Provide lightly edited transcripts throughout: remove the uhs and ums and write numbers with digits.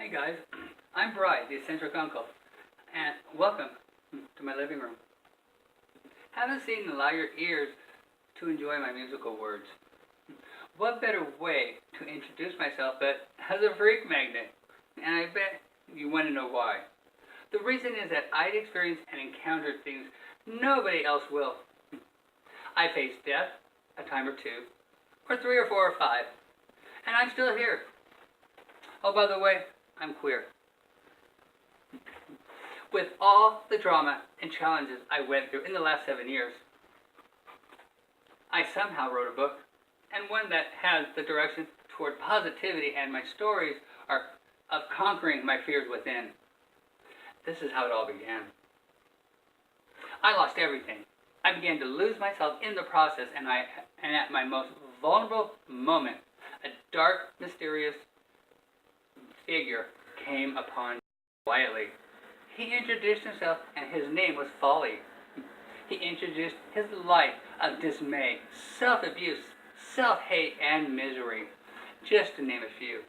Hey guys, I'm Bry, the eccentric uncle, and welcome to my living room. Have a seat and allow your ears to enjoy my musical words. What better way to introduce myself but as a freak magnet? And I bet you want to know why. The reason is that I'd experienced and encountered things nobody else will. I faced death a time or two, or three or four or five, and I'm still here. Oh, by the way, I'm queer. With all the drama and challenges I went through in the last 7 years, I somehow wrote a book, and one that has the direction toward positivity, and my stories are of conquering my fears within. This is how it all began. I lost everything. I began to lose myself in the process, and at my most vulnerable moment, a dark, mysterious figure came upon me quietly. He introduced himself, and his name was Folly. He introduced his life of dismay, self-abuse, self-hate, and misery, just to name a few.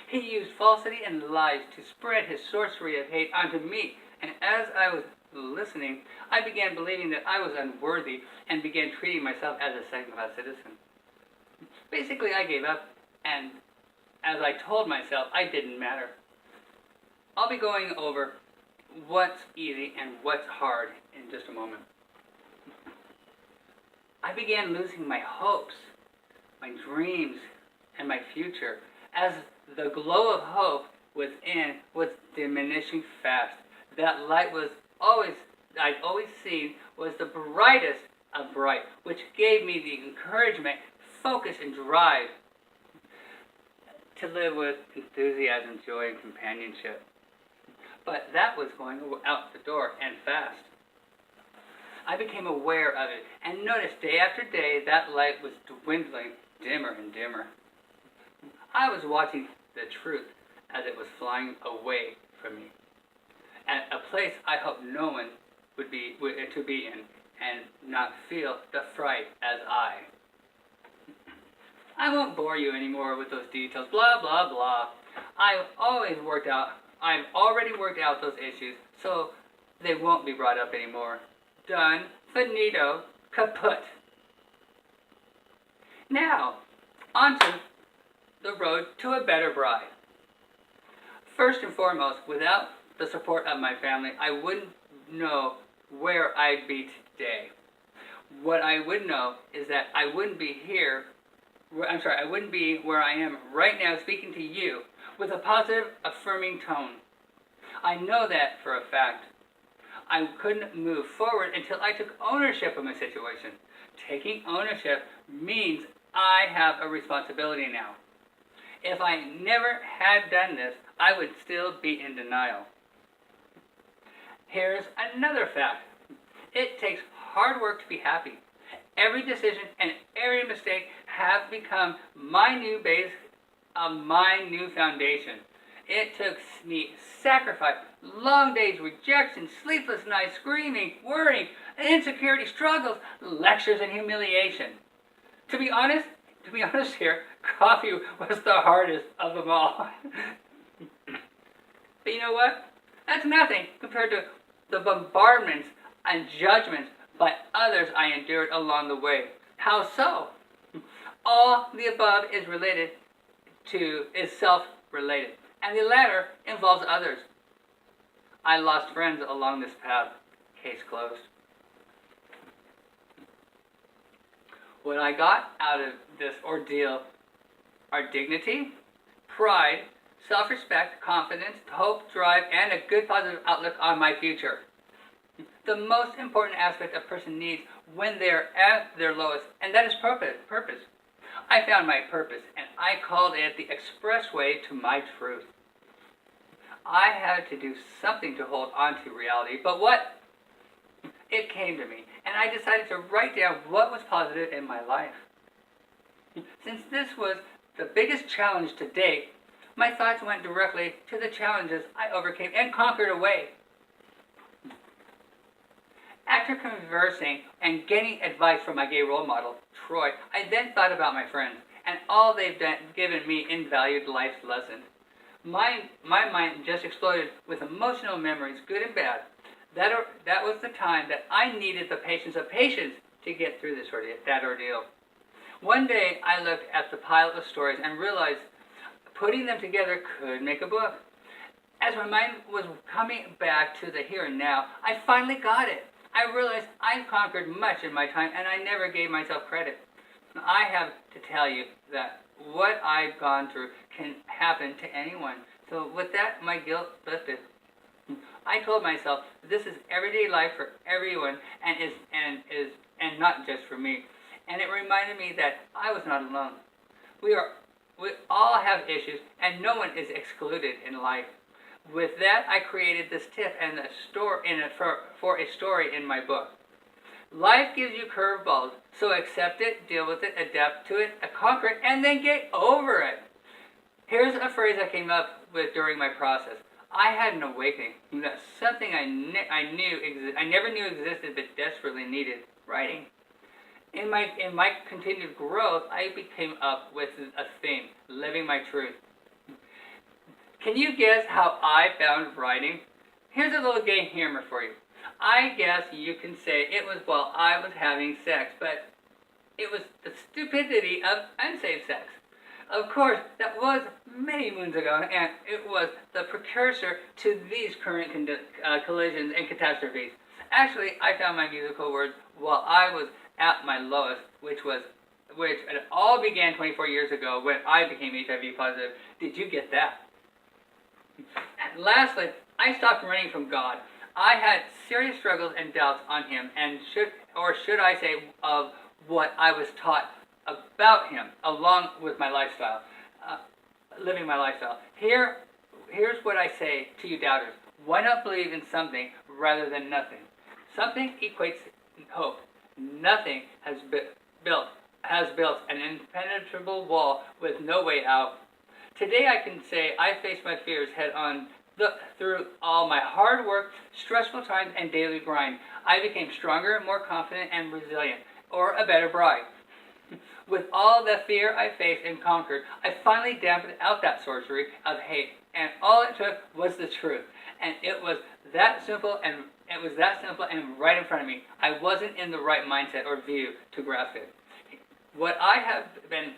He used falsity and lies to spread his sorcery of hate onto me, and as I was listening, I began believing that I was unworthy and began treating myself as a second-class citizen. Basically, I gave up, and as I told myself, I didn't matter. I'll be going over what's easy and what's hard in just a moment. I began losing my hopes, my dreams, and my future as the glow of hope within was diminishing fast. That light I'd always seen was the brightest of bright, which gave me the encouragement, focus, and drive to live with enthusiasm, joy, and companionship. But that was going out the door, and fast. I became aware of it, and noticed day after day that light was dwindling dimmer and dimmer. I was watching the truth as it was flying away from me, at a place I hoped no one would be in, and not feel the fright as I won't bore you anymore with those details, blah, blah, blah. I've already worked out those issues, so they won't be brought up anymore. Done, finito, kaput. Now, onto the road to a better bride. First and foremost, without the support of my family, I wouldn't know where I'd be today. What I would know is that I wouldn't be where I am right now speaking to you with a positive, affirming tone. I know that for a fact. I couldn't move forward until I took ownership of my situation. Taking ownership means I have a responsibility now. If I never had done this, I would still be in denial. Here's another fact. It takes hard work to be happy. Every decision and every mistake have become my new base of my new foundation. It took me sacrifice, long days, rejection, sleepless nights, screaming, worrying, insecurity, struggles, lectures, and humiliation. To be honest here, coffee was the hardest of them all. But you know what? That's nothing compared to the bombardments and judgments by others I endured along the way. How so? All the above is self-related, and the latter involves others. I lost friends along this path. Case closed. What I got out of this ordeal are dignity, pride, self-respect, confidence, hope, drive, and a good positive outlook on my future. The most important aspect a person needs when they're at their lowest, and that is purpose. I found my purpose, and I called it the expressway to my truth. I had to do something to hold on to reality, but what? It came to me, and I decided to write down what was positive in my life. Since this was the biggest challenge to date, my thoughts went directly to the challenges I overcame and conquered away. After conversing and getting advice from my gay role model, Troy, I then thought about my friends and all they've given me in valued life lessons. My mind just exploded with emotional memories, good and bad. That was the time that I needed the patience of patience to get through that ordeal. One day I looked at the pile of stories and realized putting them together could make a book. As my mind was coming back to the here and now, I finally got it. I realized I've conquered much in my time and I never gave myself credit. I have to tell you that what I've gone through can happen to anyone. So with that, my guilt lifted. I told myself this is everyday life for everyone and not just for me. And it reminded me that I was not alone. We all have issues and no one is excluded in life. With that, I created this tip and for a story in my book. Life gives you curveballs, so accept it, deal with it, adapt to it, conquer it, and then get over it. Here's a phrase I came up with during my process. I had an awakening. That's something I never knew existed, but desperately needed. Writing. In my continued growth, I came up with a theme: living my truth. Can you guess how I found writing? Here's a little game humor for you. I guess you can say it was while I was having sex, but it was the stupidity of unsafe sex. Of course, that was many moons ago, and it was the precursor to these current collisions and catastrophes. Actually, I found my musical words while I was at my lowest, which it all began 24 years ago when I became HIV positive. Did you get that? And lastly, I stopped running from God. I had serious struggles and doubts on Him, and should I say, of what I was taught about Him, along with my lifestyle, living my lifestyle. Here's what I say to you doubters: why not believe in something rather than nothing? Something equates hope. Nothing has built an impenetrable wall with no way out. Today I can say I faced my fears head on. Through all my hard work, stressful times, and daily grind, I became stronger, more confident, and resilient, or a better bride. With all the fear I faced and conquered, I finally dampened out that sorcery of hate, and all it took was the truth. And it was that simple and right in front of me. I wasn't in the right mindset or view to grasp it. What I've been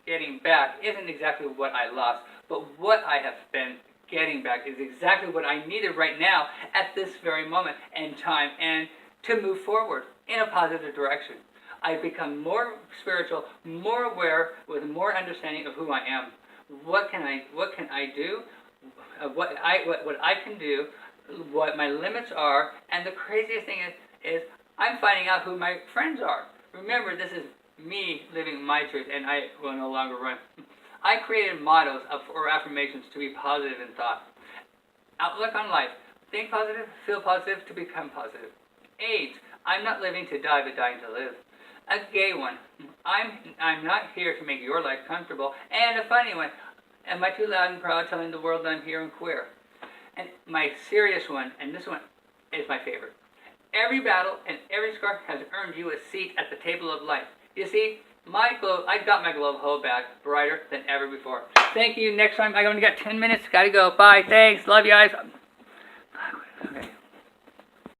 getting back isn't exactly what I lost, but what I have been getting back is exactly what I needed right now at this very moment in time, and to move forward in a positive direction. I've become more spiritual, more aware, with more understanding of who I am. What can I do? What I can do, what my limits are, and the craziest thing is I'm finding out who my friends are. Remember, this is me living my truth, and I will no longer run. I created mottos or affirmations to be positive in thought. Outlook on life: think positive, feel positive to become positive. AIDS: I'm not living to die, but dying to live. A gay one: I'm not here to make your life comfortable. And a funny one: am I too loud and proud telling the world that I'm here and queer? And my serious one, and this one is my favorite: every battle and every scar has earned you a seat at the table of life. You see, I got my glove hold back brighter than ever before. Thank you. Next time, I only got 10 minutes. Gotta go. Bye. Thanks. Love you guys. Okay.